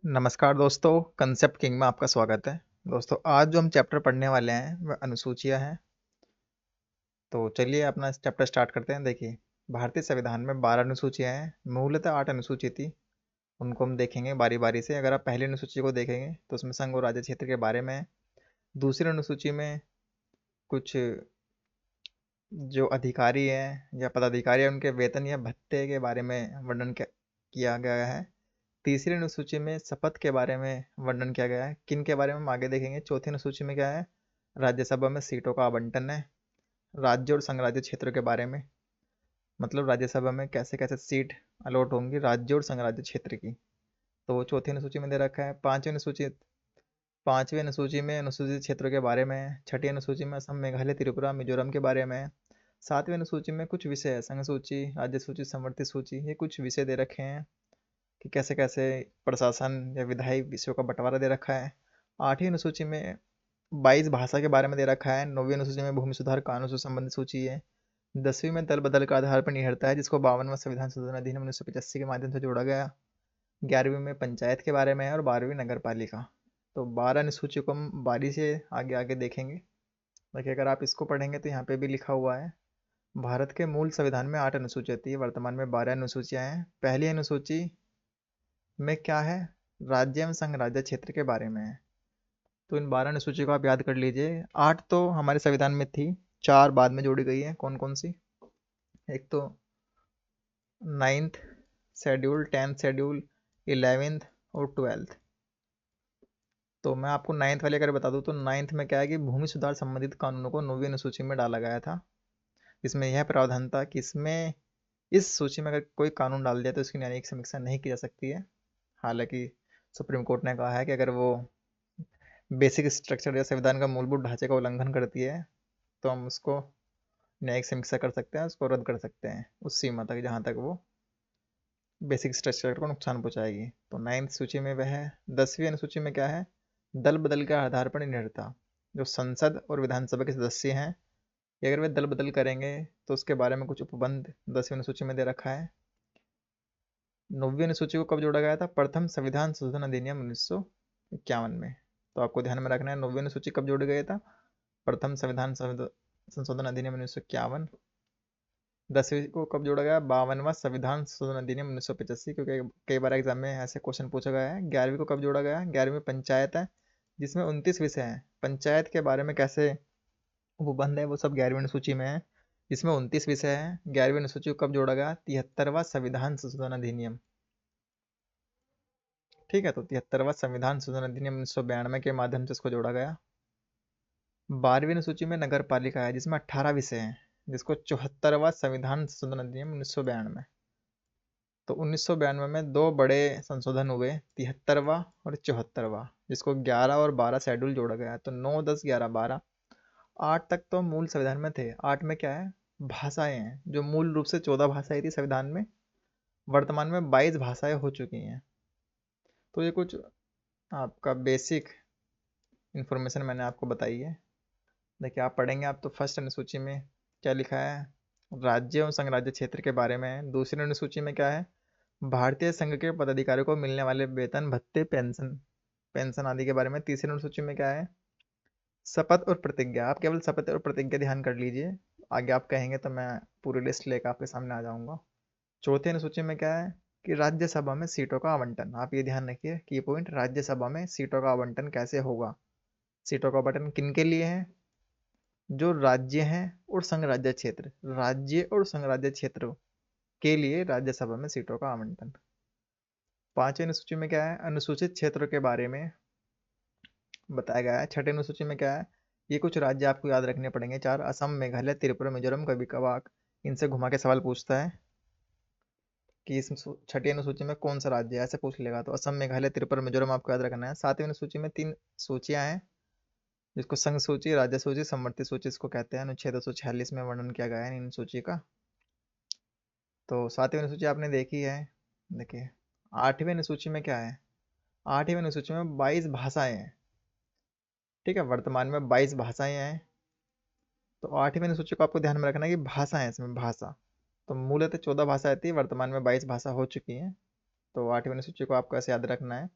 नमस्कार दोस्तों, concept king में आपका स्वागत है। दोस्तों, आज जो हम चैप्टर पढ़ने वाले हैं वह अनुसूचियां हैं। तो चलिए अपना चैप्टर स्टार्ट करते हैं। देखिए, भारतीय संविधान में 12 अनुसूचियां हैं। मूलतः 8 अनुसूची थी। उनको हम देखेंगे बारी बारी से। अगर आप पहली अनुसूची को देखेंगे तो उसमें संघ और राज्य क्षेत्र के बारे में है। दूसरी अनुसूची में कुछ जो अधिकारी हैं या पदाधिकारी हैं उनके वेतन या भत्ते के बारे में वर्णन किया गया है। तीसरी अनुसूची में शपथ के बारे में वर्णन किया गया है। किन के बारे में हम आगे देखेंगे। चौथी अनुसूची में क्या है, राज्यसभा में सीटों का आवंटन है। राज्य और संघ राज्य क्षेत्रों के बारे में, मतलब राज्यसभा में कैसे कैसे सीट अलॉट होंगी राज्य और संघ राज्य क्षेत्र की, तो वो चौथी अनुसूची में दे रखा है। पांचवी अनुसूची में अनुसूचित क्षेत्रों के बारे में है। छठी अनुसूची में असम, मेघालय, त्रिपुरा, मिजोरम के बारे में है। सातवीं अनुसूची में कुछ विषय है, संघ सूची, राज्य सूची, समवर्ती सूची, ये कुछ विषय दे रखे हैं कि कैसे कैसे प्रशासन या विधायी विषयों का बंटवारा दे रखा है। आठवीं अनुसूची में 22 भाषा के बारे में दे रखा है। नौवीं अनुसूची में भूमि सुधार कानून से संबंधित सूची है। 10वीं में दल बदल का आधार पर निहरता है, जिसको 52वां संविधान संशोधन अधिनियम 1985 के माध्यम से जोड़ा गया। 11वीं में पंचायत के बारे में है और 12वीं नगर पालिका। तो 12 अनुसूची को हम बारी से आगे आगे देखेंगे। देखिए, अगर आप इसको पढ़ेंगे तो यहाँ पे भी लिखा हुआ है, भारत के मूल संविधान में 8 अनुसूचियाँ थी, वर्तमान में 12 अनुसूचियाँ हैं। पहली अनुसूची में क्या है, राज्य एवं संघ राज्य क्षेत्र के बारे में है। तो इन 12 अनुसूची को आप याद कर लीजिए। 8 तो हमारे संविधान में थी, 4 बाद में जोड़ी गई है। कौन कौन सी, एक तो 9th schedule, 10th schedule, 11th और 12th। तो मैं आपको 9th वाले अगर बता दूं तो 9th में क्या है कि भूमि सुधार संबंधित कानूनों को 9वीं अनुसूची में डाला गया था। इसमें यह प्रावधान था कि इस सूची में अगर कोई कानून डाल दिया तो उसकी न्यायिक समीक्षा नहीं की जा सकती है। हालांकि सुप्रीम कोर्ट ने कहा है कि अगर वो बेसिक स्ट्रक्चर या संविधान का मूलभूत ढांचे का उल्लंघन करती है तो हम उसको न्यायिक समीक्षा कर सकते हैं, उसको रद्द कर सकते हैं उस सीमा तक जहाँ तक वो बेसिक स्ट्रक्चर को नुकसान पहुंचाएगी। तो 9th सूची में वह है। 10वीं अनुसूची में क्या है, दल बदल के आधार पर निर्णयता। जो संसद और विधानसभा के सदस्य हैं, कि अगर वे दल बदल करेंगे तो उसके बारे में कुछ उपबंध 10वीं अनुसूची में दे रखा है। 9वीं अनुसूची को कब जोड़ा गया था, प्रथम संविधान संशोधन अधिनियम 1951 में। तो आपको ध्यान में रखना है 9वीं अनुसूची कब जोड़ा गया था, प्रथम संशोधन अधिनियम 1951। 10वीं को कब जोड़ा गया, 52वां संविधान संशोधन अधिनियम 1985, क्योंकि कई बार एग्जाम में ऐसे क्वेश्चन पूछा गया है। 11वीं को कब जोड़ा गया, 11वीं में पंचायत है, जिसमें 29 विषय हैं। पंचायत के बारे में कैसे उपबंध है वो सब 11वीं अनुसूची में है, जिसमें 29 विषय हैं। 11वीं अनुसूची को कब जोड़ा गया, 73वां संविधान संशोधन अधिनियम। ठीक है, तो 73वां संविधान संशोधन अधिनियम 1992 के माध्यम से इसको जोड़ा गया। 12वीं अनुसूची में नगर पालिका है, जिसमें 18 विषय हैं, जिसको 74वां संविधान संशोधन अधिनियम 1992। तो 1992 में दो बड़े संशोधन हुए, 73वां और 74वां, जिसको 11 और 12 शेड्यूल जोड़ा गया। तो 9, 10, 11, 12, 8 तक तो मूल संविधान में थे। 8 में क्या है, भाषाएं हैं, जो मूल रूप से 14 भाषाएं थी संविधान में, वर्तमान में 22 भाषाएं हो चुकी हैं। तो ये कुछ आपका बेसिक इन्फॉर्मेशन मैंने आपको बताई है। देखिए, आप पढ़ेंगे आप तो फर्स्ट अनुसूची में क्या लिखा है, राज्य और संघ राज्य क्षेत्र के बारे में है। दूसरी अनुसूची में क्या है, भारतीय संघ के पदाधिकारियों को मिलने वाले वेतन भत्ते, पेंशन पेंशन आदि के बारे में। तीसरी अनुसूची में क्या है, शपथ और प्रतिज्ञा। आप केवल शपथ और प्रतिज्ञा ध्यान कर लीजिए, आगे आप कहेंगे तो मैं पूरी लिस्ट लेकर आपके सामने आ जाऊंगा। चौथी अनुसूची में क्या है कि राज्यसभा में सीटों का आवंटन। आप ये ध्यान रखिए की पॉइंट, राज्यसभा में सीटों का आवंटन कैसे होगा। सीटों का आवंटन किन के लिए है, जो राज्य हैं और संघ राज्य क्षेत्र, राज्य और संघ राज्य क्षेत्र के लिए राज्यसभा में सीटों का आवंटन। पांचवी अनुसूची में क्या है, अनुसूचित क्षेत्रों के बारे में बताया गया है। छठी अनुसूची में क्या है, ये कुछ राज्य आपको याद रखने पड़ेंगे, 4, असम, मेघालय, त्रिपुरा, मिजोरम। कभी कभार इनसे घुमा के सवाल पूछता है कि इस छठी अनुसूची में कौन सा राज्य है, ऐसे पूछ लेगा। तो असम, मेघालय, त्रिपुरा, मिजोरम आपको याद रखना है। सातवीं अनुसूची में 3 सूचियां हैं, जिसको संघ सूची, राज्य सूची, समवर्ती सूची इसको कहते हैं। अनुच्छेद 246 में वर्णन किया गया है इन सूची का। तो सातवीं अनुसूची आपने देखी है। देखिए, आठवीं अनुसूची में क्या है, आठवीं अनुसूची में 22 भाषाएं हैं। ठीक है, वर्तमान में 22 भाषाएं हैं। तो आठवीं अनुसूची को आपको ध्यान में रखना है कि भाषा है, इसमें भाषा। तो मूलतः 14 भाषाएं थी, वर्तमान में 22 भाषा हो चुकी हैं। तो आठवीं अनुसूची को आपको ऐसे याद रखना है।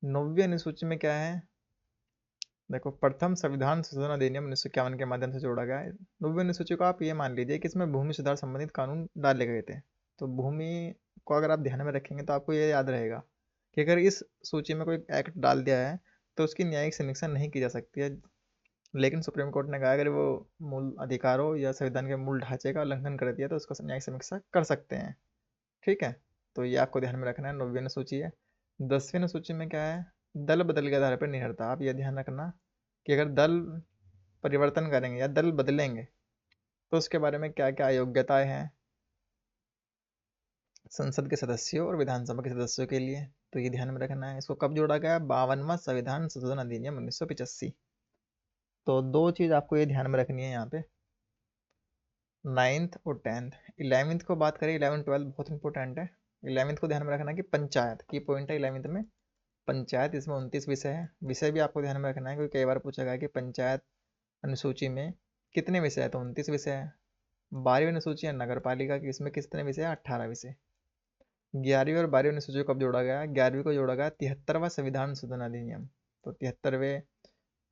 9वीं अनुसूची में क्या है? देखो, प्रथम संविधान संशोधन अधिनियम 1951 के माध्यम से जोड़ा गया है। 9वीं अनुसूची को आप ये मान लीजिए कि इसमें भूमि सुधार संबंधित कानून डाले गए थे। तो भूमि को अगर आप ध्यान में रखेंगे तो आपको ये याद रहेगा कि अगर इस सूची में कोई एक्ट डाल दिया है तो उसकी न्यायिक समीक्षा नहीं की जा सकती है। लेकिन सुप्रीम कोर्ट ने कहा अगर वो मूल अधिकारों या संविधान के मूल ढांचे का उल्लंघन कर दिया तो उसका न्यायिक समीक्षा कर सकते हैं। ठीक है, तो ये आपको ध्यान में रखना है। 9वीं अनुसूची है। 10वीं अनुसूची में क्या है? दल बदल के आधार पर निर्भरता। आप ये ध्यान रखना कि अगर दल परिवर्तन करेंगे या दल बदलेंगे तो उसके बारे में क्या क्या योग्यताएं हैं संसद के सदस्यों और विधानसभा के सदस्यों के लिए। तो ये ध्यान में रखना है। इसको कब जोड़ा गया? 52वां संविधान संशोधन अधिनियम 1985। तो दो चीज आपको ये ध्यान में रखनी है यहाँ पे, 9th और 10th। 11th को बात करें, 11 12 बहुत इंपॉर्टेंट है। 11th को ध्यान में रखना कि पंचायत की पॉइंट है 11th में, पंचायत। इसमें 29 विषय है। विषय भी आपको ध्यान में रखना है क्योंकि कई बार पूछा गया कि पंचायत अनुसूची में कितने विषय है, तो 29 विषय है। 12वीं अनुसूची है नगर पालिका की, इसमें कितने विषय है? 18 विषय। 11वीं और 12वीं अनुसूची को कब जोड़ा गया? 11वीं को जोड़ा गया 73वां संविधान संशोधन अधिनियम। तो 73वें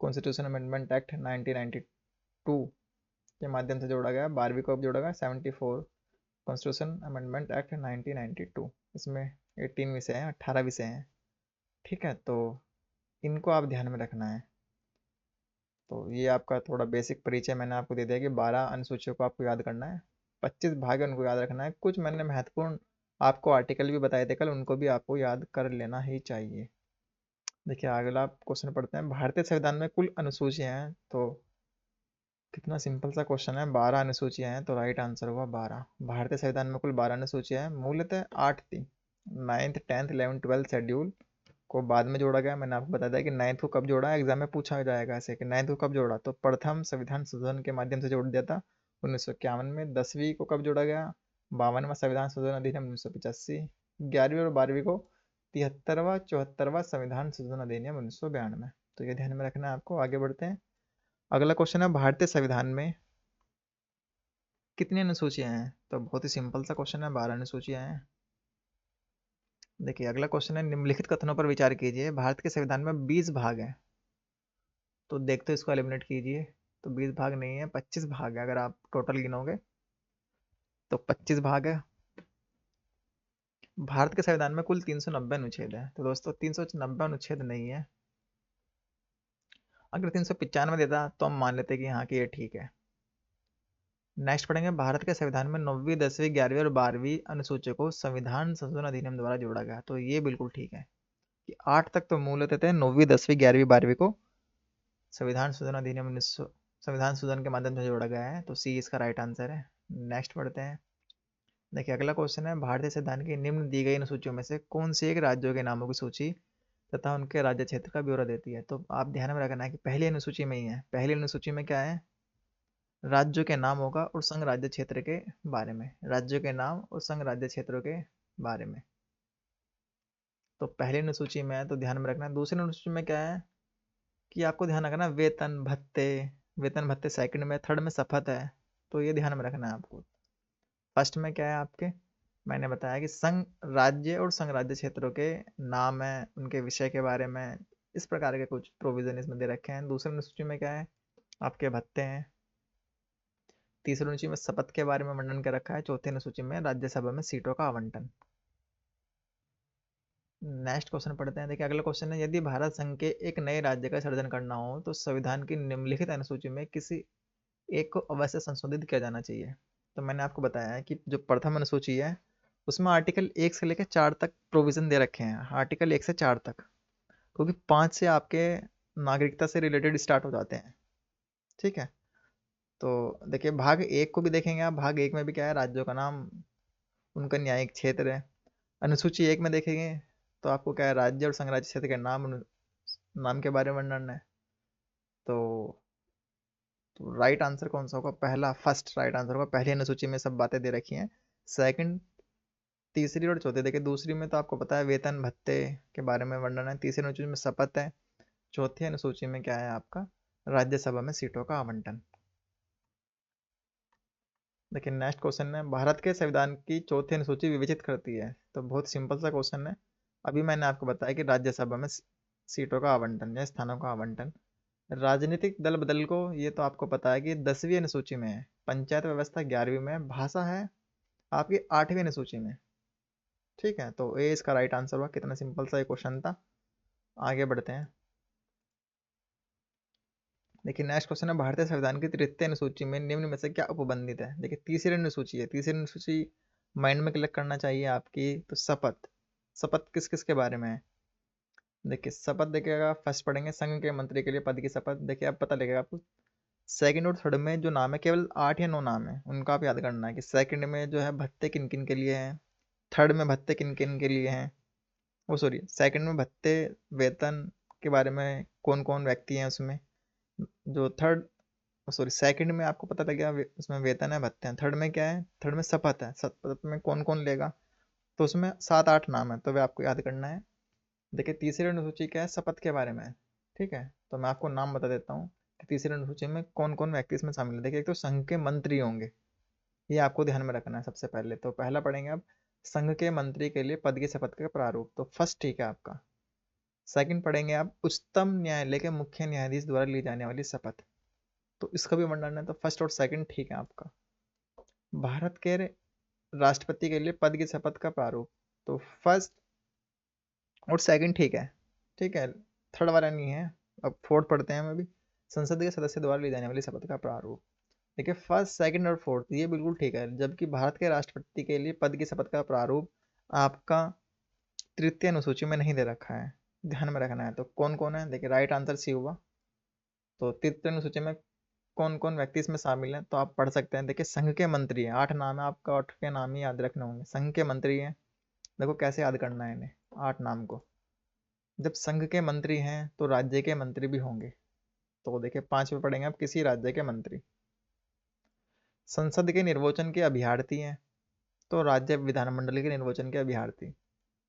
कॉन्स्टिट्यूशन अमेंडमेंट एक्ट 1992 के माध्यम से जोड़ा गया। 12वीं को अब जोड़ा गया 74 कॉन्स्टिट्यूशन अमेंडमेंट एक्ट 1992। इसमें 18 विषय हैं, 18 विषय हैं। ठीक है, तो इनको आप ध्यान में रखना है। तो ये आपका थोड़ा बेसिक परिचय मैंने आपको दे दिया कि 12 अनुसूचियों को आपको याद करना है। 25 भाग है, उनको याद रखना है। कुछ मैंने महत्वपूर्ण आपको आर्टिकल भी बताए थे कल, उनको भी आपको याद कर लेना ही चाहिए। देखिए, अगला क्वेश्चन पढ़ते हैं। भारतीय संविधान में कुल अनुसूचियां हैं, तो कितना सिंपल सा क्वेश्चन है। 12 अनुसूचियां हैं, तो राइट आंसर हुआ 12। भारतीय संविधान में कुल 12 अनुसूचियां हैं, मूलतः 8 थी। 9th 10th 11th 12th schedule को बाद में जोड़ा गया। मैंने आपको बताया कि 9th को कब जोड़ा, एग्जाम में पूछा जाएगा ऐसे कि 9th को कब जोड़ा, तो प्रथम संविधान संशोधन के माध्यम से जोड़ दिया था 1951 में। 10वीं को कब जोड़ा गया? 52वां संविधान संशोधन अधिनियम 1985। 11वीं और 12वीं को 73वां 74वां संविधान संशोधन अधिनियम 1992। तो ये ध्यान में रखना है आपको। आगे बढ़ते हैं। अगला क्वेश्चन है, भारतीय संविधान में कितनी अनुसूचियां हैं? तो बहुत ही सिंपल सा क्वेश्चन है, 12 अनुसूचियां हैं। देखिए, अगला क्वेश्चन है, निम्नलिखित कथनों पर विचार कीजिए। भारत के संविधान में 20 भाग हैं, तो देखते इसको एलिमिनेट कीजिए। तो 20 भाग नहीं है, 25 भाग है। अगर आप टोटल गिनोगे तो 25 भाग है। भारत के संविधान में कुल 390 अनुच्छेद है। तो दोस्तों 390 अनुच्छेद नहीं है। अगर 395 देता तो हम मान लेते कि हाँ कि ये ठीक है। नेक्स्ट पढ़ेंगे, भारत के संविधान में 9वीं 10वीं 11वीं और 12वीं अनुसूचियों को संविधान संशोधन अधिनियम द्वारा जोड़ा गया। तो ये बिल्कुल ठीक है कि 8 तक तो मूलतः थे, 9वीं 10वीं 11वीं 12वीं को संविधान संशोधन अधिनियम 1900 संविधान संशोधन के माध्यम से जोड़ा गया है। तो सी इसका राइट आंसर है। नेक्स्ट पढ़ते हैं। देखिए, अगला क्वेश्चन है, भारतीय संविधान की निम्न दी गई अनुसूचियों में से कौन सी एक राज्यों के नामों की सूची तथा उनके राज्य क्षेत्र का ब्यौरा देती है? तो आप ध्यान में रखना है कि पहली अनुसूची में ही है। पहली अनुसूची में क्या है? राज्यों के नाम होगा और संघ राज्य क्षेत्र के बारे में। राज्यों के नाम और संघ राज्य क्षेत्रों के बारे में। तो पहली अनुसूची में है, तो ध्यान में रखना है। दूसरी अनुसूची में क्या है कि आपको ध्यान रखना, वेतन भत्ते। वेतन भत्ते सेकंड में, थर्ड में शपथ है। तो ये ध्यान में रखना है आपको। फर्स्ट में क्या है आपके, मैंने बताया कि संघ राज्य और संघ राज्य क्षेत्रों के नाम है, उनके विषय के बारे में, इस प्रकार के कुछ प्रोविजन इसमें दे रखे हैं। दूसरी अनुसूची में क्या है? आपके भत्ते हैं। तीसरी अनुसूची में शपथ के बारे में वर्णन कर रखा है। चौथी अनुसूची में राज्यसभा में सीटों का आवंटन। नेक्स्ट क्वेश्चन पढ़ते हैं। देखिए, अगला क्वेश्चन है, यदि भारत संघ के एक नए राज्य का सृजन करना हो तो संविधान की निम्नलिखित अनुसूची में किसी एक को अवश्य संशोधित किया जाना चाहिए। तो मैंने आपको बताया है कि जो प्रथम अनुसूची है उसमें आर्टिकल 1 से लेकर 4 तक प्रोविजन दे रखे हैं। आर्टिकल 1 से 4 तक, क्योंकि 5 से आपके नागरिकता से रिलेटेड स्टार्ट हो जाते हैं। ठीक है, तो देखिए भाग 1 को भी देखेंगे आप। भाग 1 में भी क्या है? राज्यों का नाम, उनका न्यायिक क्षेत्र है। अनुसूची 1 में देखेंगे तो आपको क्या है? राज्य और संघ राज्य क्षेत्र के नाम, नाम के बारे में वर्णन है। तो राइट आंसर कौन सा होगा? पहला, फर्स्ट राइट आंसर होगा। पहली अनुसूची में सब बातें दे रखी हैं। सेकंड, तीसरी और चौथी। देखिए, दूसरी में तो आपको पता है वेतन भत्ते के बारे में वर्णन है। तीसरी अनुसूची में शपथ है। चौथी अनुसूची में क्या है आपका? राज्यसभा में सीटों का आवंटन। देखिए, नेक्स्ट क्वेश्चन है, भारत के संविधान की चौथी अनुसूची विवेचित करती है। तो बहुत सिंपल सा क्वेश्चन है। अभी मैंने आपको बताया कि राज्यसभा में सीटों का आवंटन या स्थानों का आवंटन। राजनीतिक दल बदल को, ये तो आपको पता है कि 10वीं अनुसूची में है। पंचायत व्यवस्था 11वीं में, भाषा है आपकी 8वीं अनुसूची में। ठीक है, तो ए इसका राइट आंसर हुआ। कितना सिंपल सा ये क्वेश्चन था। आगे बढ़ते हैं। देखिए नेक्स्ट क्वेश्चन है, भारतीय संविधान की 33वीं अनुसूची में निम्न में से क्या उपबंधित है। देखिए तीसरी अनुसूची है, तीसरी अनुसूची माइंड में क्लिक करना चाहिए आपकी। तो शपथ, शपथ किस किस के बारे में है। देखिए शपथ देखिएगा, फर्स्ट पढ़ेंगे संघ के मंत्री के लिए पद की शपथ। देखिए अब पता लगेगा आपको, सेकंड और थर्ड में जो नाम है केवल 8 या 9 नाम है, उनका आप याद करना है कि सेकंड में जो है भत्ते किन किन के लिए हैं, थर्ड में भत्ते किन किन के लिए हैं। वो सॉरी, सेकंड में भत्ते वेतन के बारे में कौन कौन व्यक्ति हैं उसमें। जो थर्ड, सॉरी सेकंड में आपको पता लग गया उसमें वेतन है भत्ते हैं। थर्ड में क्या है, थर्ड में शपथ है, शपथ में कौन कौन लेगा। तो उसमें 7-8 नाम है, तो वे आपको याद करना है। देखिए तीसरी अनुसूची क्या है, शपथ के बारे में है। ठीक है, तो मैं आपको नाम बता देता हूँ कि तीसरी अनुसूची में कौन कौन व्यक्ति इसमें शामिल है। देखिए एक तो संघ के मंत्री होंगे, ये आपको ध्यान में रखना है सबसे पहले। तो पहला पढ़ेंगे अब, संघ के मंत्री के लिए पद की शपथ का प्रारूप। तो फर्स्ट ठीक है आपका। सेकंड पढ़ेंगे आप, उच्चतम न्यायालय के मुख्य न्यायाधीश द्वारा ली जाने वाली शपथ। तो इसका भी वर्णन है, तो फर्स्ट और सेकंड ठीक है आपका। भारत के राष्ट्रपति के लिए पद की शपथ का प्रारूप। तो फर्स्ट और सेकंड ठीक है। ठीक है, थर्ड वाला नहीं है। अब फोर्थ पढ़ते हैं हम अभी, संसद के सदस्य द्वारा ली जाने वाली शपथ का प्रारूप। देखिए फर्स्ट सेकंड और फोर्थ ये बिल्कुल ठीक है, जबकि भारत के राष्ट्रपति के लिए पद की शपथ का प्रारूप आपका तृतीय अनुसूची में नहीं दे रखा है, ध्यान में रखना है। तो कौन कौन है, देखिए राइट आंसर सी हुआ। तो तृतीय अनुसूची में कौन कौन व्यक्ति इसमें शामिल हैं, तो आप पढ़ सकते हैं। देखिए संघ के मंत्री हैं, 8 नाम है आपका, 8 के नाम ही याद रखने होंगे। संघ के मंत्री हैं, देखो कैसे याद करना है इन्हें 8 नाम को। जब संघ के मंत्री हैं तो राज्य के मंत्री भी होंगे। तो देखिए 5 में पढ़ेंगे आप, किसी राज्य के मंत्री। संसद के निर्वाचन के अभ्यर्थी हैं, तो राज्य विधानमंडल के निर्वाचन के अभ्यर्थी।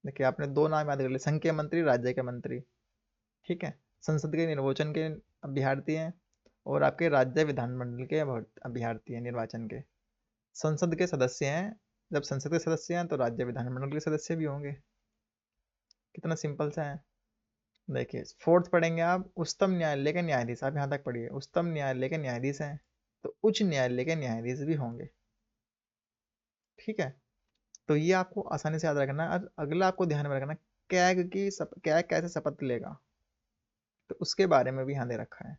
देखिए आपने 2 नाम याद कर लिए, संघ के मंत्री, राज्य के मंत्री। ठीक है, संसद के निर्वाचन के अभ्यर्थी हैं और आपके राज्य विधानमंडल के अभ्यर्थी हैं निर्वाचन के। संसद के सदस्य हैं, जब संसद के सदस्य हैं तो राज्य विधानमंडल के सदस्य भी होंगे। कितना सिंपल सा है। देखिए फोर्थ पढ़ेंगे आप, उच्चतम न्यायालय के न्यायाधीश। आप यहाँ तक पढ़िए, उच्चतम न्यायालय के न्यायाधीश हैं तो उच्च न्यायालय के न्यायाधीश भी होंगे। ठीक है, तो ये आपको आसानी से याद रखना है। अगला आपको ध्यान में रखना, कैग की कैग कैसे शपथ लेगा, तो उसके बारे में भी यहाँ दे रखा है।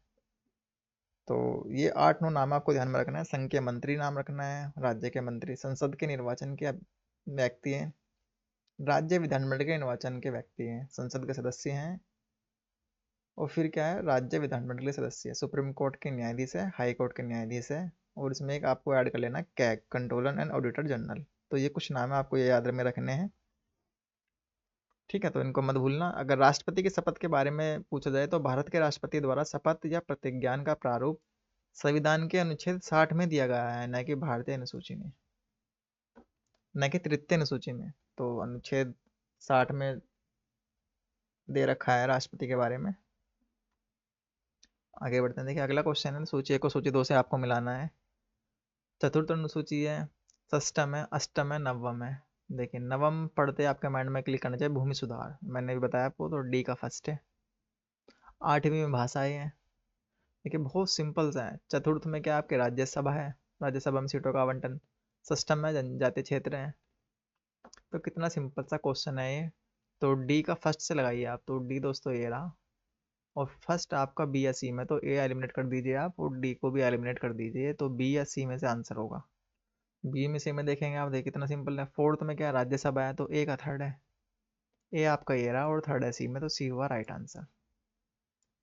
तो ये 8-9 नाम आपको ध्यान में रखना है। संघ के मंत्री नाम रखना है, राज्य के मंत्री, संसद के निर्वाचन के व्यक्ति हैं, राज्य विधानमंडल के निर्वाचन के व्यक्ति हैं, संसद के सदस्य हैं, और फिर क्या है, राज्य विधानमंडल के सदस्य है, सुप्रीम कोर्ट के न्यायाधीश है, हाई कोर्ट के न्यायाधीश है, और इसमें एक आपको ऐड कर लेना CAG, controller and auditor general. तो ये कुछ नाम है, आपको ये याद में रखने हैं। ठीक है, तो इनको मत भूलना। अगर राष्ट्रपति की शपथ के बारे में पूछा जाए तो भारत के राष्ट्रपति द्वारा शपथ या प्रतिज्ञान का प्रारूप संविधान के अनुच्छेद 60 में दिया गया है, न कि भारतीय अनुसूची में, न कि तृतीय अनुसूची में। तो अनुच्छेद 60 में दे रखा है राष्ट्रपति के बारे में। आगे बढ़ते हैं। देखिए अगला क्वेश्चन है, सूची 1 को सूची 2 से आपको मिलाना है। चतुर्थ अनुसूची है, षष्टम है, अष्टम है, नवम है। देखिए नवम पढ़ते आपके माइंड में क्लिक करना चाहिए भूमि सुधार, मैंने भी बताया आपको, तो डी का फर्स्ट है। 8वीं में भाषाएं हैं। देखिए बहुत सिंपल सा है। चतुर्थ में क्या आपके राज्यसभा है, राज्यसभा में सीटों का आवंटन। षष्टम में जनजातीय क्षेत्र है। तो कितना सिंपल सा क्वेश्चन है ये। तो डी का फर्स्ट से लगाइए आप, तो डी दोस्तों ये रहा। और फर्स्ट आपका बी या सी में, तो ए एलिमिनेट कर दीजिए आप और डी को भी एलिमिनेट कर दीजिए, तो बी या सी में से आंसर होगा। बी में सी में देखेंगे आप, देखिए कितना सिंपल है। फोर्थ में क्या राज्यसभा है, तो ए का थर्ड है, ए आपका ये रहा, और थर्ड है सी में, तो सी हुआ राइट आंसर।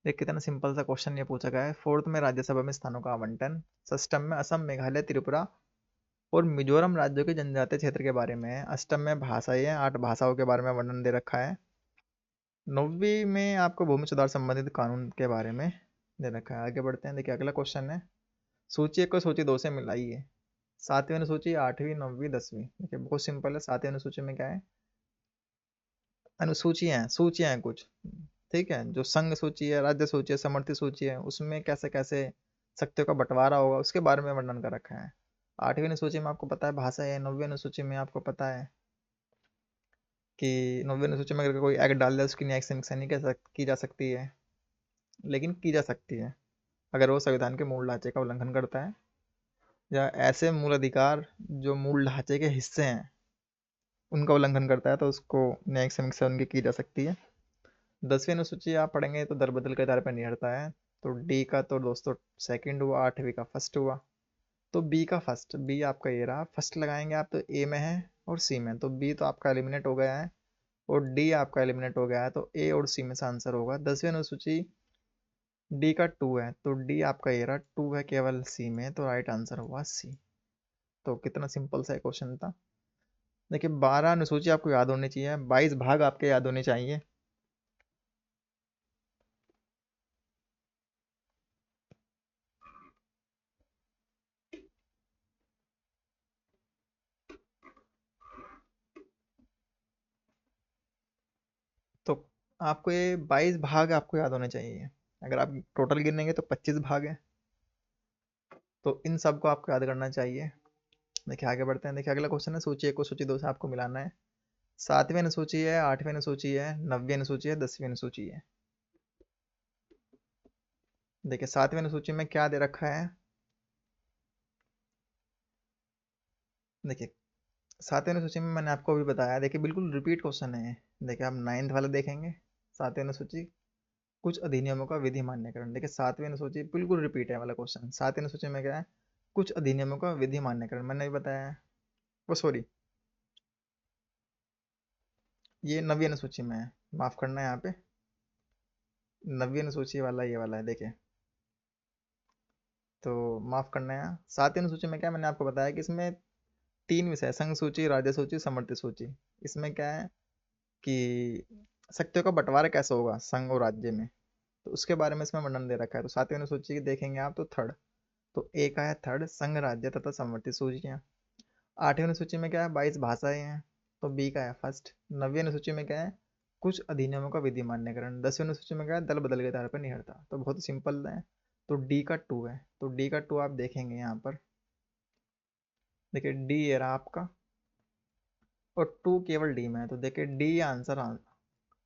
देख कितना सिंपल सा क्वेश्चन ये पूछा गया है। फोर्थ में राज्यसभा में स्थानों का आवंटन, सिस्टम में असम, मेघालय, त्रिपुरा और मिजोरम राज्यों के जनजातीय क्षेत्र के बारे में है। अष्टम में भाषाएं हैं, 8 भाषाओं के बारे में वर्णन दे रखा है। 9वीं में आपको भूमि सुधार संबंधित कानून के बारे में दे रखा है। आगे बढ़ते हैं। देखिए अगला क्वेश्चन है, सूची 1 को सूची 2 से मिलाइए। 7वीं अनुसूची, 8वीं, 9वीं, 10वीं। देखिए बहुत सिंपल है। 7वीं अनुसूची में क्या है, अनुसूचियां हैं, सूचियां हैं कुछ। ठीक है, जो संघ सूची है, राज्य सूची है, समर्थित सूची है, उसमें कैसे कैसे शक्तियों का बंटवारा होगा उसके बारे में वर्णन कर रखा है। 8वीं अनुसूची में आपको पता है भाषा है, 9वीं अनुसूची में आपको पता है कि 90वीं अनुसूची में अगर कोई एक्ट डाल दे उसकी न्यायिक समीक्षा नहीं की जा सकती है, लेकिन की जा सकती है अगर वो संविधान के मूल ढांचे का उल्लंघन करता है या ऐसे मूल अधिकार जो मूल ढांचे के हिस्से हैं उनका उल्लंघन करता है, तो उसको न्यायिक समीक्षा उनकी की जा सकती है। 10वीं अनुसूची आप पढ़ेंगे तो दर बदल के आधार पर नहीं हटता है। तो डी का तो दोस्तों सेकंड हुआ, 8वीं का फर्स्ट हुआ। तो बी का फर्स्ट, बी आपका ये रहा, फर्स्ट लगाएंगे आप तो ए में है और सी में, तो बी तो आपका एलिमिनेट हो गया है और डी आपका एलिमिनेट हो गया है, तो ए और सी में से आंसर होगा। 10वीं अनुसूची डी का 2 है, तो डी आपका ये रहा, 2 है केवल सी में, तो राइट आंसर हुआ सी। तो कितना सिंपल सा क्वेश्चन था। देखिए 12 अनुसूची आपको याद होनी चाहिए, 22 भाग आपके याद होने चाहिए। तो आपको ये 22 भाग आपको याद होने चाहिए। अगर आप टोटल गिनेंगे तो 25 भाग हैं, तो इन सब को आपको याद करना चाहिए। देखिए आगे बढ़ते हैं। देखिए अगला क्वेश्चन है, सूची 1 को सूची 2 से आपको मिलाना है। 7वीं अनुसूची है, 8वीं अनुसूची है, 9वीं अनुसूची है, 10वीं अनुसूची है। देखिए 7वीं अनुसूची में क्या दे रखा है। देखिए 7वीं अनुसूची में मैंने आपको अभी बताया, देखिए बिल्कुल रिपीट क्वेश्चन है। देखिए आप 9th वाला देखेंगे, 7वीं अनुसूची कुछ अधिनियमों का विधि मान्यकरण। देखिए 7वीं अनुसूची बिल्कुल रिपीट है वाला क्वेश्चन। 7वीं अनुसूची में क्या है, कुछ अधिनियमों का विधि मान्यकरण मैंने भी बताया है। वो सॉरी, ये 9वीं अनुसूची में है, माफ करना है यहाँ पे। 9वीं अनुसूची वाला ये वाला है, देखिए तो माफ करना है। 7वीं अनुसूची में क्या है, मैंने आपको बताया कि इसमें 3 विषय, संघ सूची, राज्य सूची, समवर्ती सूची। इसमें क्या है कि शक्तियों का बंटवारा कैसे होगा संघ और राज्य में, तो उसके बारे में इसमें वर्णन दे रखा है। तो 7वीं अनुसूची देखेंगे आप तो थर्ड, तो ए का है थर्ड, संघ राज्य तथा समवर्ती सूचियाँ। 8वीं अनुसूची में क्या है, 22 भाषाएं हैं, तो बी का है फर्स्ट। 9वीं अनुसूची में क्या है, कुछ अधिनियमों का विधि मान्यकरण। 10वीं अनुसूची में क्या है, दल बदल के आधार पर नहीं हटता। तो बहुत ही सिंपल है, तो डी का 2 है। तो डी का 2 आप देखेंगे यहाँ पर, देखिए डी ये रहा आपका और 2 केवल डी में है, तो देखिए डी आंसर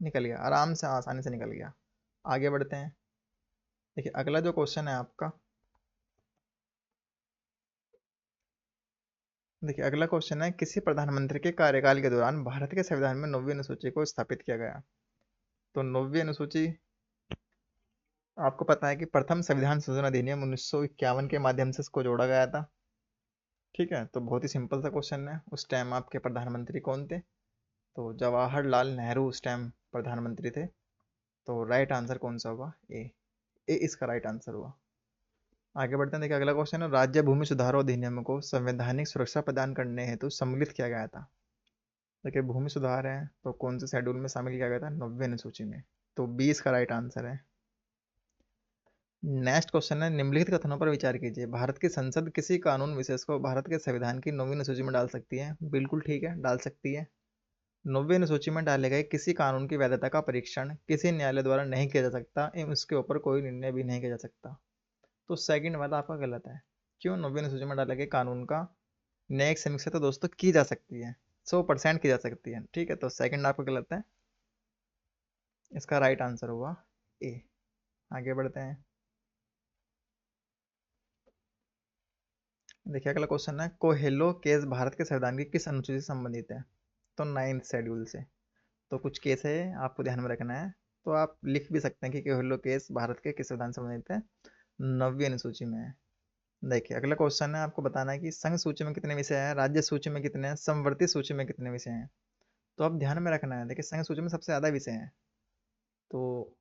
निकल गया, आराम से आसानी से निकल गया। आगे बढ़ते हैं। देखिए अगला जो क्वेश्चन है आपका, देखिए अगला क्वेश्चन है, किसी प्रधानमंत्री के कार्यकाल के दौरान भारत के संविधान में 9वीं अनुसूची को स्थापित किया गया। तो 9वीं अनुसूची आपको पता है कि प्रथम संविधान संशोधन अधिनियम 1951 के माध्यम से इसको जोड़ा गया था। ठीक है, तो बहुत ही सिंपल सा क्वेश्चन है। उस टाइम आपके प्रधानमंत्री कौन थे, तो जवाहरलाल नेहरू उस टाइम प्रधानमंत्री थे। तो राइट आंसर कौन सा होगा, ए इसका राइट आंसर हुआ। आगे बढ़ते हैं। देखिए अगला क्वेश्चन है, राज्य भूमि सुधार अधिनियम को संवैधानिक सुरक्षा प्रदान करने हेतु सम्मिलित किया गया था। देखिए भूमि सुधार है तो कौन से शेड्यूल में शामिल किया गया था, 9वीं अनुसूची में, तो 20 का राइट आंसर है। नेक्स्ट क्वेश्चन है, निम्नलिखित कथनों पर विचार कीजिए। भारत की संसद किसी कानून विशेष को भारत के संविधान की 9वीं अनुसूची में डाल सकती है। बिल्कुल ठीक है, डाल सकती है। 9वीं अनुसूची में डाले गए किसी कानून की वैधता का परीक्षण किसी न्यायालय द्वारा नहीं किया जा सकता एवं उसके ऊपर कोई निर्णय भी नहीं किया जा सकता। तो सेकंड वाला आपका गलत है। क्यों, 9वीं अनुसूची में डाले गए कानून का न्यायिक समीक्षा तो दोस्तों की जा सकती है, 100% की जा सकती है। ठीक है, तो सेकंड आपका गलत है, इसका राइट आंसर हुआ ए। आगे बढ़ते हैं। देखिए अगला क्वेश्चन है, कोहेलो केस भारत के संविधान की किस अनुसूची से संबंधित है। तो 9th शेड्यूल से। तो कुछ केस है आपको ध्यान में रखना है, तो आप लिख भी सकते हैं कि कोहेलो केस भारत के किस संविधान से संबंधित है, 9वीं अनुसूची में है। देखिए अगला क्वेश्चन है, आपको बताना है कि संघ सूची में कितने विषय हैं, राज्य सूची में कितने हैं, समवर्ती सूची में कितने विषय हैं। तो आप ध्यान में रखना है। देखिए संघ सूची में सबसे ज़्यादा विषय हैं, तो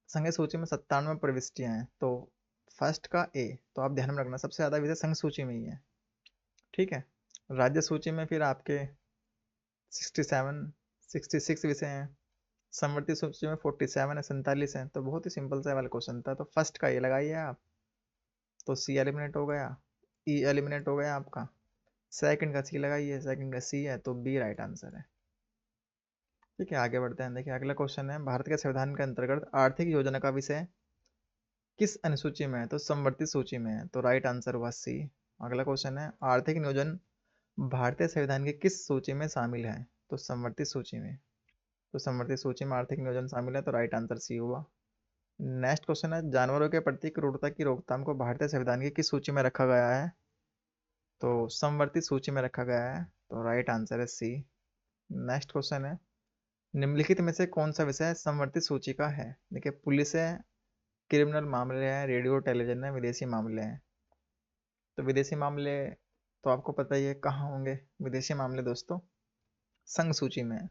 संघ सूची में 97 प्रविष्टियाँ हैं, तो फर्स्ट का ए। तो आप ध्यान में रखना सबसे ज़्यादा विषय संघ सूची में ही है। ठीक है, राज्य सूची में फिर आपके 67 66 विषय हैं, समवर्ती सूची में 47 है, 47 है। तो बहुत ही सिंपल सा वाला क्वेश्चन था, तो फर्स्ट का ए लगाइए आप, तो सी एलिमिनेट हो गया, ई एलिमिनेट हो गया आपका। सेकंड का सी लगाइए, सेकंड का सी है, तो बी राइट आंसर है। ठीक है, आगे बढ़ते हैं। देखिए अगला क्वेश्चन है, भारत के संविधान के अंतर्गत आर्थिक योजना का विषय किस अनुसूची में है, तो समवर्ती सूची में है, तो राइट आंसर हुआ सी। अगला क्वेश्चन है, आर्थिक नियोजन भारतीय संविधान की किस सूची में शामिल है, तो समवर्ती सूची में, तो समवर्ती सूची में आर्थिक नियोजन शामिल है, तो राइट आंसर सी हुआ। नेक्स्ट क्वेश्चन है, जानवरों के प्रति क्रूरता की रोकथाम को भारतीय संविधान की किस सूची में रखा गया है? तो समवर्ती सूची में रखा गया है, तो राइट आंसर है सी। नेक्स्ट क्वेश्चन है, निम्नलिखित में से कौन सा विषय समवर्ती सूची का है? देखिए, पुलिस है, क्रिमिनल मामले हैं, रेडियो टेलीविजन है, विदेशी मामले हैं। तो विदेशी मामले तो आपको पता ही है कहाँ होंगे विदेशी मामले दोस्तों, संघ सूची में है।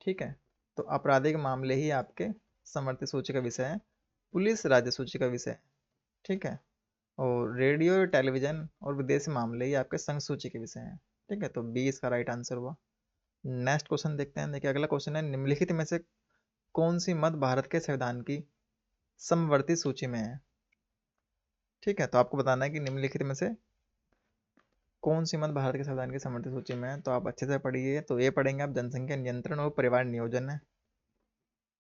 ठीक है, तो आपराधिक मामले ही आपके समवर्ती सूची का विषय है, पुलिस राज्य सूची का विषय है। ठीक है, और रेडियो टेलीविजन और विदेशी मामले ही आपके संघ सूची के विषय हैं। ठीक है, तो बी इसका राइट आंसर हुआ। नेक्स्ट क्वेश्चन देखते हैं। देखिए, अगला क्वेश्चन है, निम्नलिखित में से कौन सी मत भारत के संविधान की समवर्ती सूची में है? ठीक है, तो आपको बताना है कि निम्नलिखित में से कौन सी मत भारत के संविधान की समवर्ती सूची में है। तो आप अच्छे से पढ़िए। तो ए पढ़ेंगे आप जनसंख्या नियंत्रण और परिवार नियोजन है,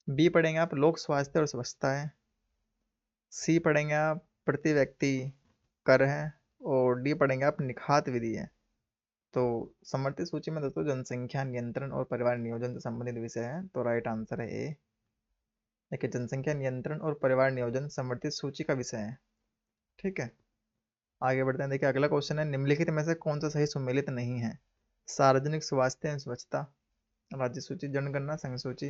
बी पढ़ेंगे आप लोक स्वास्थ्य और स्वच्छता है, सी पढ़ेंगे आप प्रति व्यक्ति कर है, और डी पढ़ेंगे आप निखात विधि है। तो समवर्ती सूची में दोस्तों जनसंख्या नियंत्रण और परिवार नियोजन से संबंधित विषय है, तो राइट आंसर है ए। देखिए, जनसंख्या नियंत्रण और परिवार नियोजन समवर्ती सूची का विषय है। ठीक है, आगे बढ़ते हैं। देखिए, अगला क्वेश्चन है, निम्नलिखित में से कौन सा सही सुमेलित नहीं है? सार्वजनिक स्वास्थ्य एवं स्वच्छता, राज्य सूची, जनगणना संघ सूची,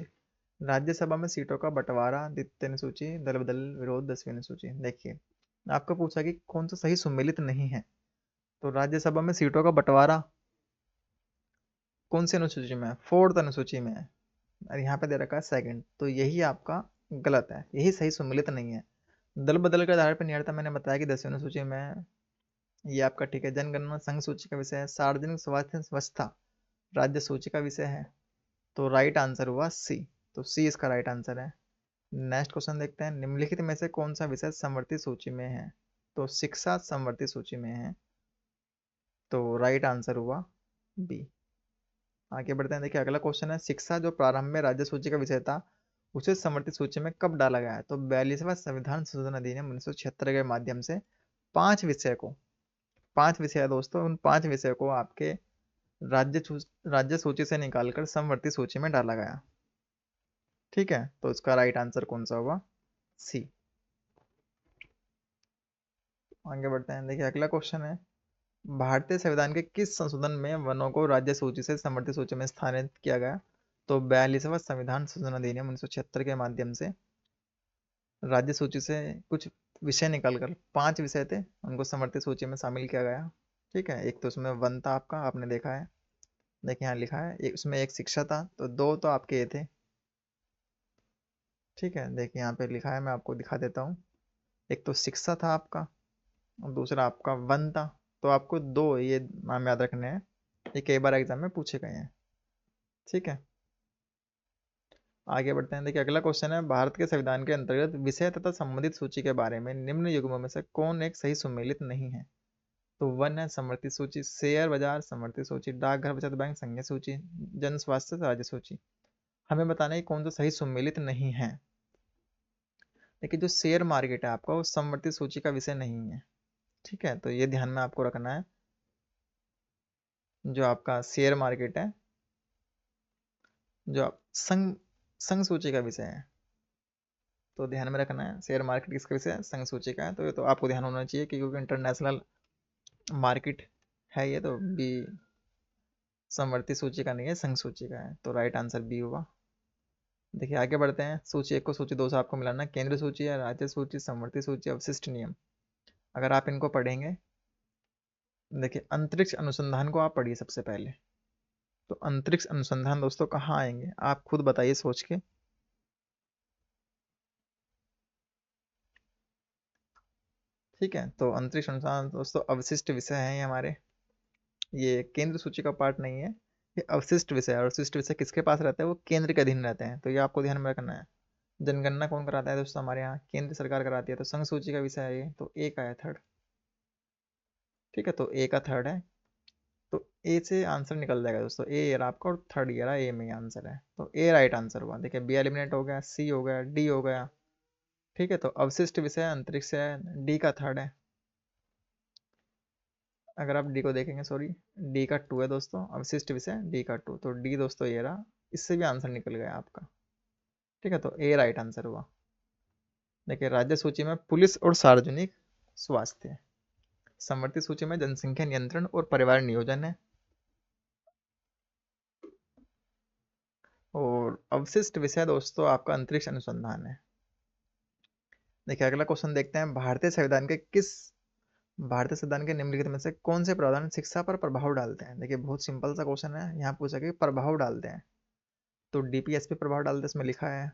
राज्यसभा में सीटों का बंटवारा द्वितीय अनुसूची, दल बदल विरोध 10वीं अनुसूची। देखिए, आपको पूछा कि कौन सा सही सुमेलित नहीं है, तो राज्यसभा में सीटों का बंटवारा कौन सी अनुसूची में है? फोर्थ अनुसूची में है, और यहाँ पे दे रखा है सेकंड, तो यही आपका गलत है, यही सही सुमेलित नहीं है। दल बदल के आधार पर नहीं हटता, मैंने बताया कि 10वीं अनुसूची में है, ये आपका ठीक है। जनगणना संघ सूची का विषय है, सार्वजनिक स्वास्थ्य व्यवस्था राज्य सूची का विषय है, तो राइट आंसर हुआ सी। तो सी इसका राइट आंसर है। नेक्स्ट क्वेश्चन देखते हैं, निम्नलिखित में से कौन सा विषय समवर्ती सूची में है? तो शिक्षा समवर्ती सूची में है, तो राइट आंसर हुआ बी। आगे बढ़ते हैं। देखिए, अगला क्वेश्चन है, शिक्षा जो प्रारंभ में राज्य सूची का विषय था उसे समवर्ती सूची में कब डाला गया है? तो 42वां संविधान संशोधन अधिनियम 1976 के माध्यम से पांच विषय है दोस्तों, उन पांच विषय को आपके राज्य सूची से निकालकर समवर्ती सूची में डाला गया। ठीक है, तो इसका राइट आंसर कौन सा होगा? सी। आगे बढ़ते हैं। देखिए, अगला क्वेश्चन है, भारतीय संविधान के किस संशोधन में वनों को राज्य सूची से समवर्ती सूची में स्थानांतरित किया गया? तो 42वां संविधान संशोधन अधिनियम 1976 के माध्यम से राज्य सूची से कुछ विषय निकालकर, पांच विषय थे, उनको समवर्ती सूची में शामिल किया गया। ठीक है, एक तो उसमें वन था आपका, आपने देखा है, देखिए यहाँ लिखा है, एक उसमें एक शिक्षा था, तो दो तो आपके ये थे। ठीक है, देखिए यहाँ पे लिखा है, मैं आपको दिखा देता हूँ। एक तो शिक्षा था आपका, और दूसरा आपका वन था। तो आपको दो ये नाम याद रखने हैं, ये कई बार एग्जाम में पूछे गए हैं। ठीक है, आगे बढ़ते हैं। देखिए, अगला क्वेश्चन है, भारत के संविधान के अंतर्गत विषय तथा संबंधित सूची के बारे में निम्न युग्मों में से कौन एक सही सुमेलित नहीं है? तो वन है समवर्ती सूची, शेयर बाजार समवर्ती सूची, डाकघर बचत बैंक संघीय सूची, जन स्वास्थ्य राज्य सूची। हमें बताना है कि कौन सा सही सुमेलित नहीं है। देखिए, जो शेयर मार्केट है आपका, वो समवर्ती सूची का विषय नहीं है। ठीक है, तो ये ध्यान में आपको रखना है, जो आपका शेयर मार्केट है, जो आप संघ संघ सूची का विषय है, तो ध्यान में रखना है। शेयर मार्केट किसका विषय है? संघ सूची का है, तो ये तो आपको ध्यान होना चाहिए कि क्योंकि इंटरनेशनल मार्केट है ये, तो बी समवर्ती सूची का नहीं है, संघ सूची का है, तो राइट आंसर बी हुआ। देखिए, आगे बढ़ते हैं। सूची एक को सूची दो से आपको मिलाना, केंद्र सूची है, राज्य सूची, समवर्ती सूची, अवशिष्ट नियम। अगर आप इनको पढ़ेंगे, देखिए अंतरिक्ष अनुसंधान को आप पढ़िए सबसे पहले। तो अंतरिक्ष अनुसंधान दोस्तों कहाँ आएंगे, आप खुद बताइए सोच के। ठीक है, तो अंतरिक्ष अनुसंधान दोस्तों अवशिष्ट विषय है ये हमारे, ये केंद्र सूची का पार्ट नहीं है, ये अवशिष्ट विषय है। और अवशिष्ट विषय किसके पास रहते हैं? वो केंद्र के अधीन रहते हैं, तो ये आपको ध्यान में रखना है। जनगणना कौन कराता है दोस्तों? हमारे यहाँ केंद्र सरकार कराती है, तो संघ सूची का विषय है ये, तो ए का है थर्ड। ठीक है, तो ए का थर्ड है, तो ए से आंसर निकल जाएगा दोस्तों, ए ईयर आपका, और थर्ड ईयर ए में आंसर है, तो ए राइट आंसर हुआ। देखिए, बी एलिमिनेट हो गया, सी हो गया, डी हो गया। ठीक है, तो अवशिष्ट विषय अंतरिक्ष है, डी का थर्ड है। अगर आप डी को देखेंगे, सॉरी, डी का 2 है दोस्तों, अवशिष्ट विषय डी का 2, तो डी दोस्तों ये रहा। इससे भी आंसर निकल गया आपका। ठीक है, तो ए राइट आंसर हुआ। देखिए, राज्य सूची में पुलिस और सार्वजनिक स्वास्थ्य, समवर्ती सूची में जनसंख्या नियंत्रण और परिवार नियोजन है, और अवशिष्ट विषय दोस्तों आपका अंतरिक्ष अनुसंधान है। देखिए, अगला क्वेश्चन देखते हैं। भारतीय संविधान के निम्नलिखित में से कौन से प्रावधान शिक्षा पर प्रभाव डालते हैं? देखिए, बहुत सिंपल सा क्वेश्चन है, यहाँ पूछा कि प्रभाव डालते हैं, तो डीपीएस पे प्रभाव डालते हैं, इसमें लिखा है।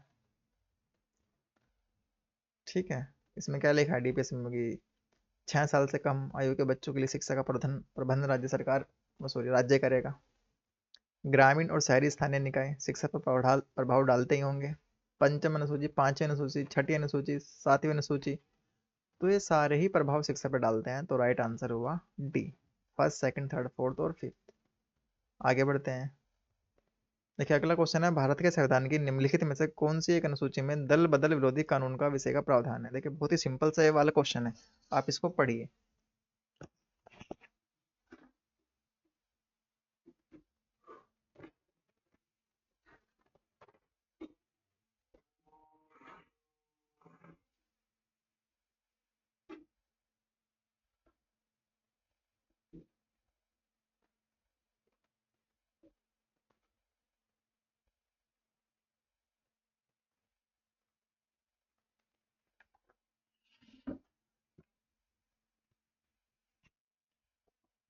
ठीक है, इसमें क्या लिखा है डीपीएस में कि 6 साल से कम आयु के बच्चों के लिए शिक्षा का प्रबंधन प्रबंधन राज्य सरकार, सॉरी, राज्य करेगा। ग्रामीण और शहरी स्थानीय निकाय शिक्षा पर प्रभाव डालते ही होंगे। पंचम अनुसूची, पांचवी अनुसूची, छठी अनुसूची, सातवीं अनुसूची, तो ये सारे ही प्रभाव शिक्षा पर डालते हैं, तो राइट आंसर हुआ D, first, second, third, fourth और फिफ्थ। आगे बढ़ते हैं। देखिए, अगला क्वेश्चन है। भारत के संविधान की निम्नलिखित में से कौन सी एक अनुसूची में दल बदल विरोधी कानून का विषय का प्रावधान है? देखिए, बहुत ही सिंपल सा ये वाला क्वेश्चन है, आप इसको पढ़िए।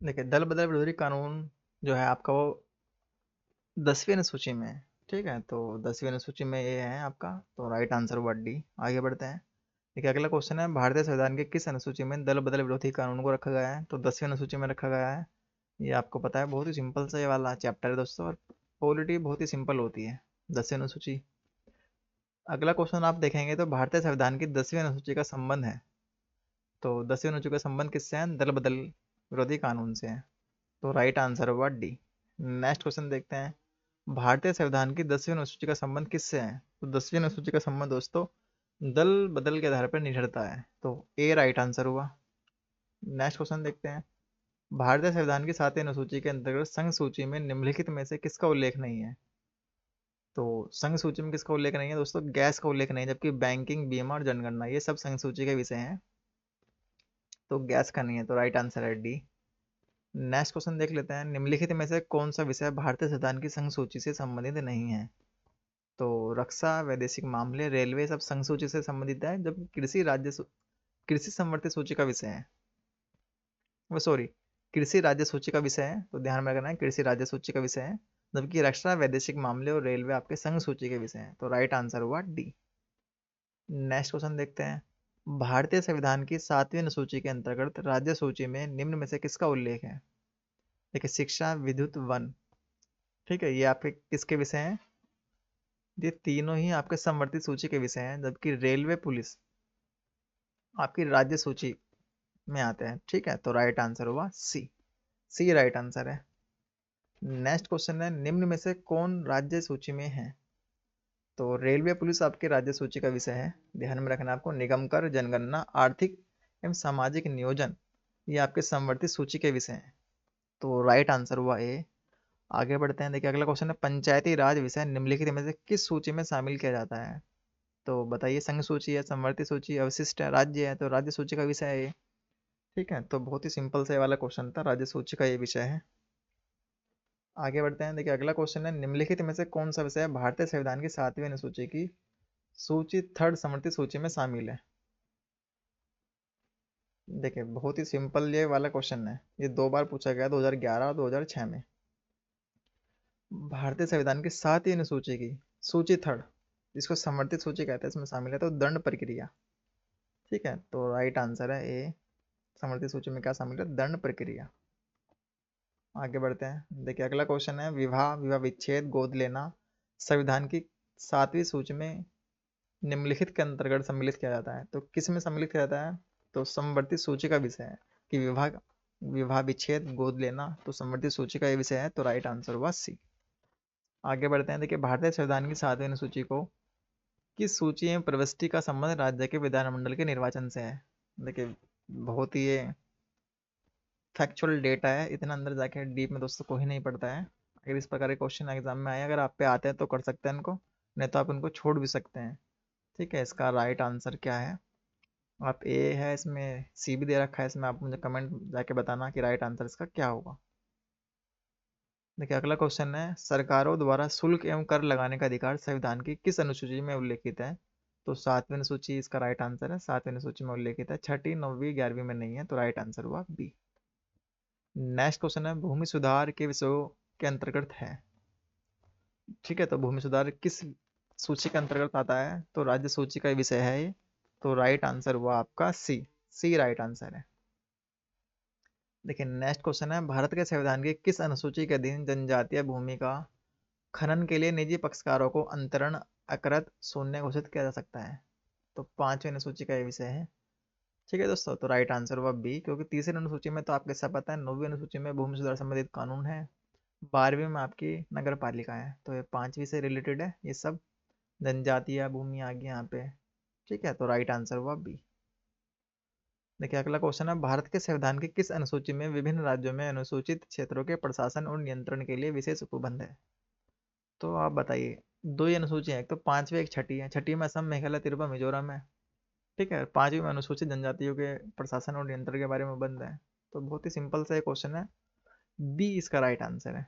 देखिए, दल बदल विरोधी कानून जो है आपका, वो 10वीं अनुसूची में है। ठीक है, तो 10वीं अनुसूची में ये है आपका, तो राइट आंसर हुआ डी। आगे बढ़ते हैं। देखिए, अगला क्वेश्चन है। भारतीय संविधान के किस अनुसूची में दल बदल विरोधी कानून को रखा गया है? तो 10वीं अनुसूची में रखा गया है। ये आपको पता है, बहुत ही सिंपल सा ये वाला चैप्टर है दोस्तों, और पॉलिटी बहुत ही सिंपल होती है, 10वीं अनुसूची। अगला क्वेश्चन आप देखेंगे तो भारतीय संविधान की 10वीं अनुसूची का संबंध है, तो 10वीं अनुसूची का संबंध किससे है? दल बदल विरोधी कानून से है, तो राइट आंसर हुआ डी। नेक्स्ट क्वेश्चन देखते हैं। भारतीय संविधान की 10वीं अनुसूची का संबंध किससे है? तो 10वीं अनुसूची का संबंध दोस्तों दल बदल के आधार पर निर्भरता है, तो ए राइट आंसर हुआ। नेक्स्ट क्वेश्चन देखते हैं। भारतीय संविधान की 7वीं अनुसूची के अंतर्गत संघ सूची में निम्नलिखित में से किसका उल्लेख नहीं है? तो संघ सूची में किसका उल्लेख नहीं है दोस्तों? गैस का उल्लेख नहीं है, जबकि बैंकिंग, बीमा और जनगणना ये सब संघ सूची के विषय हैं, तो गैस का नहीं है, तो राइट आंसर है डी। नेक्स्ट क्वेश्चन देख लेते हैं। निम्नलिखित में से कौन सा विषय भारतीय संविधान की संघ सूची से संबंधित नहीं है? तो रक्षा, वैदेशिक मामले, रेलवे सब संघ सूची से संबंधित है, जबकि कृषि संवर्ती सूची का विषय है, वो सॉरी, कृषि राज्य सूची का विषय है, तो ध्यान में रखना है, कृषि राज्य सूची का विषय है, जबकि रक्षा, वैदेशिक मामले और रेलवे आपके संघ सूची के विषय हैं, तो राइट आंसर हुआ डी। नेक्स्ट क्वेश्चन देखते हैं। भारतीय संविधान की 7वीं अनुसूची के अंतर्गत राज्य सूची में निम्न में से किसका उल्लेख है? देखिए, शिक्षा, विद्युत, वन, ठीक है, ये आपके किसके विषय हैं? ये तीनों ही आपके समवर्ती सूची के विषय हैं, जबकि रेलवे, पुलिस आपकी राज्य सूची में आते हैं। ठीक है, तो राइट आंसर हुआ सी, सी राइट आंसर है। नेक्स्ट क्वेश्चन है। निम्न में से कौन राज्य सूची में है? तो रेलवे, पुलिस आपके राज्य सूची का विषय है, ध्यान में रखना आपको। निगम कर, जनगणना, आर्थिक एवं सामाजिक नियोजन ये आपके समवर्ती सूची के विषय हैं, तो राइट आंसर हुआ ए। आगे बढ़ते हैं। देखिए, अगला क्वेश्चन है। पंचायती राज विषय निम्नलिखित में से किस सूची में शामिल किया जाता है? तो बताइए, संघ सूची है, समवर्ती सूची, अवशिष्ट है, राज्य है, तो राज्य सूची का विषय है ये। ठीक है, तो बहुत ही सिंपल से वाला क्वेश्चन था, राज्य सूची का ये विषय है। आगे बढ़ते हैं। देखिए, अगला क्वेश्चन है। निम्नलिखित में से कौन सा विषय भारतीय संविधान की 7वीं अनुसूची की सूची थर्ड समवर्ती सूची में शामिल है? देखिए, बहुत ही सिंपल ये वाला क्वेश्चन है, ये 2 बार पूछा गया, 2011 और 2006 में। भारतीय संविधान की 7वीं अनुसूची की सूची थर्ड, जिसको समवर्तित सूची कहते हैं, इसमें शामिल है, तो दंड प्रक्रिया। ठीक है, तो राइट आंसर है ए। समवर्ती सूची में क्या शामिल है? दंड प्रक्रिया। आगे बढ़ते हैं। देखिए, अगला क्वेश्चन है। विवाह, विवाह विच्छेद, गोद लेना संविधान की 7वीं सूची में निम्नलिखित के अंतर्गत सम्मिलित किया जाता है, तो किस में सम्मिलित किया जाता है? तो समवर्ती सूची का विषय है कि विवाह विवाह विच्छेद, गोद लेना, तो समवर्ती सूची का ये विषय है, तो राइट आंसर हुआ सी। आगे बढ़ते हैं। देखिए, भारतीय संविधान की 7वीं अनुसूची को किस सूची में प्रविष्टि का संबंध राज्य के विधानमंडल के निर्वाचन से है? देखिए, बहुत ही ये फैक्चुअल डेटा है, इतना अंदर जाके डीप में दोस्तों कोई नहीं पढ़ता है। अगर इस प्रकार के क्वेश्चन एग्जाम में आए, अगर आप पे आते हैं तो कर सकते हैं इनको, नहीं तो आप इनको छोड़ भी सकते हैं। ठीक है, इसका राइट आंसर क्या है? आप ए है, इसमें सी भी दे रखा है, इसमें आप मुझे कमेंट जाके बताना कि राइट आंसर इसका क्या होगा। देखिए अगला क्वेश्चन है, सरकारों द्वारा शुल्क एवं कर लगाने का अधिकार संविधान की किस अनुसूची में उल्लेखित है? तो सातवीं अनुसूची इसका राइट आंसर है, सातवीं अनुसूची में उल्लेखित है। छठी, नौवीं, 11वीं में नहीं है, तो राइट आंसर हुआ बी। नेक्स्ट क्वेश्चन है, भूमि सुधार के विषयों के अंतर्गत है। ठीक है, तो भूमि सुधार किस सूची के अंतर्गत आता है? तो राज्य सूची का विषय है ये, तो राइट आंसर हुआ आपका सी। सी राइट आंसर है। देखिए नेक्स्ट क्वेश्चन है, भारत के संविधान की किस अनुसूची के अधीन जनजातीय भूमि का खनन के लिए निजी पक्षकारों को अंतरण अकृत शून्य घोषित किया जा सकता है? तो पांचवें अनुसूची का ये विषय है। ठीक है दोस्तों, तो राइट आंसर हुआ बी, क्योंकि तीसरी अनुसूची में तो आपके सब पता है, नौवीं अनुसूची में भूमि सुधार संबंधित कानून है, 12वीं में आपकी नगर पालिका है, तो ये पांचवी से रिलेटेड है ये सब, जनजातीय भूमि आ गई यहाँ पे। ठीक है, तो राइट आंसर हुआ बी। देखिए अगला क्वेश्चन है, भारत के संविधान की किस अनुसूची में विभिन्न राज्यों में अनुसूचित क्षेत्रों के प्रशासन और नियंत्रण के लिए विशेष उपबंध है? तो आप बताइए, दो ही अनुसूची है, एक तो पांचवी एक छठी है। छठी में असम, मेघालय, त्रिपुरा, मिजोरम है। ठीक है, पांचवी में अनुसूचित जनजातियों के प्रशासन और नियंत्रण के बारे में बंद है। तो बहुत ही सिंपल सा क्वेश्चन है, बी इसका राइट आंसर है।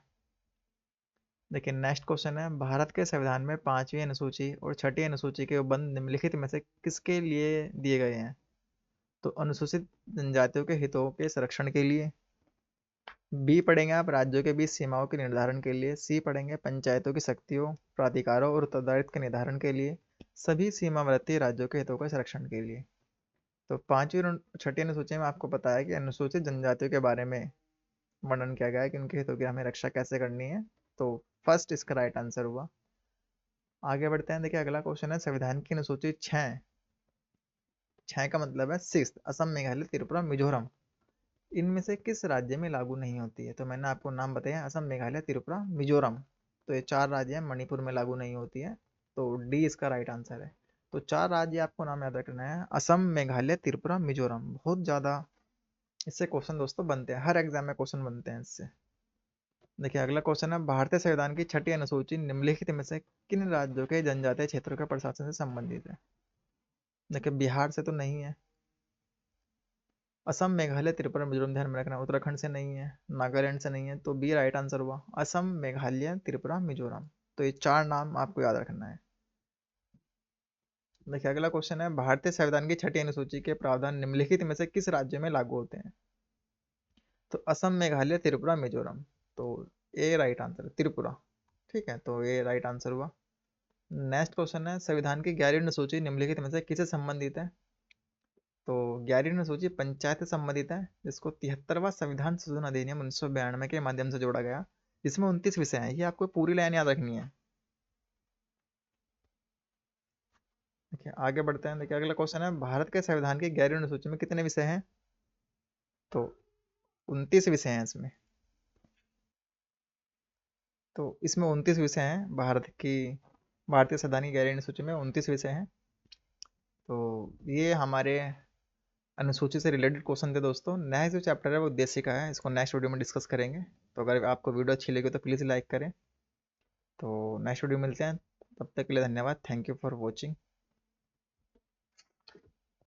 देखिए नेक्स्ट क्वेश्चन है, भारत के संविधान में पांचवी अनुसूची और छठी अनुसूची के बंद निम्नलिखित में से किसके लिए दिए गए हैं? तो अनुसूचित जनजातियों के हितों के संरक्षण के लिए। बी पढ़ेंगे आप, राज्यों के बीच सीमाओं के निर्धारण के लिए। सी पढ़ेंगे, पंचायतों की शक्तियों, प्राधिकारों और उत्तरदायित्व के निर्धारण के लिए। सभी सीमावर्ती राज्यों के हितों के संरक्षण के लिए। तो पांचवी और छठी अनुसूची में आपको पता है कि अनुसूचित जनजातियों के बारे में वर्णन किया गया है कि उनके हितों की हमें रक्षा कैसे करनी है, तो फर्स्ट इसका राइट आंसर हुआ। आगे बढ़ते हैं, देखिए अगला क्वेश्चन है, संविधान की अनुसूची 6, 6 का मतलब है सिक्स, असम, मेघालय, त्रिपुरा, मिजोरम, इनमें से किस राज्य में लागू नहीं होती है? तो मैंने आपको नाम बताया, असम, मेघालय, त्रिपुरा, मिजोरम। तो ये चार राज्य हैं, मणिपुर में लागू नहीं होती है, तो डी इसका राइट आंसर है। तो चार राज्य आपको नाम याद रखना है, असम, मेघालय, त्रिपुरा, मिजोरम। बहुत ज़्यादा इससे क्वेश्चन दोस्तों बनते हैं, हर एग्जाम में क्वेश्चन बनते हैं इससे। देखिए अगला क्वेश्चन है, भारतीय संविधान की छठी अनुसूची निम्नलिखित में से किन राज्यों के जनजातीय क्षेत्रों के प्रशासन से संबंधित है? देखिए बिहार से तो नहीं है, असम, मेघालय, त्रिपुरा, मिजोरम ध्यान में रखना, उत्तराखंड से नहीं है, नागालैंड से नहीं है, तो बी राइट आंसर हुआ, असम, मेघालय, त्रिपुरा, मिजोरम। तो ये चार नाम आपको याद रखना है। देखिए अगला क्वेश्चन है, भारतीय संविधान की छठी अनुसूची के प्रावधान निम्नलिखित में से किस राज्य में लागू होते हैं? तो असम, मेघालय, त्रिपुरा, मिजोरम। तो ए राइट आंसर है, त्रिपुरा। ठीक है, तो ये राइट आंसर हुआ। नेक्स्ट क्वेश्चन है, संविधान की 11वीं अनुसूची निम्नलिखित में से किससे संबंधित है? तो 11वीं अनुसूची पंचायत से संबंधित है, जिसको 73वां संविधान संशोधन अधिनियम 1992 के माध्यम से जोड़ा गया, जिसमें 29 विषय हैं। ये आपको पूरी लाइन याद रखनी है। देखिए आगे बढ़ते हैं, देखिए अगला क्वेश्चन है, भारत के संविधान की 11वीं अनुसूची में कितने विषय हैं? तो 29 विषय हैं इसमें। तो इसमें 29 विषय हैं, भारतीय संविधान की 11वीं अनुसूची में 29 विषय हैं। तो ये हमारे अनुसूची से रिलेटेड क्वेश्चन थे दोस्तों। नेक्स्ट जो चैप्टर है वो देशी का है, इसको नेक्स्ट वीडियो में डिस्कस करेंगे। तो अगर आपको वीडियो अच्छी लगी तो प्लीज़ लाइक करें। तो नेक्स्ट वीडियो मिलते हैं, तब तक के लिए धन्यवाद। Thank you for watching.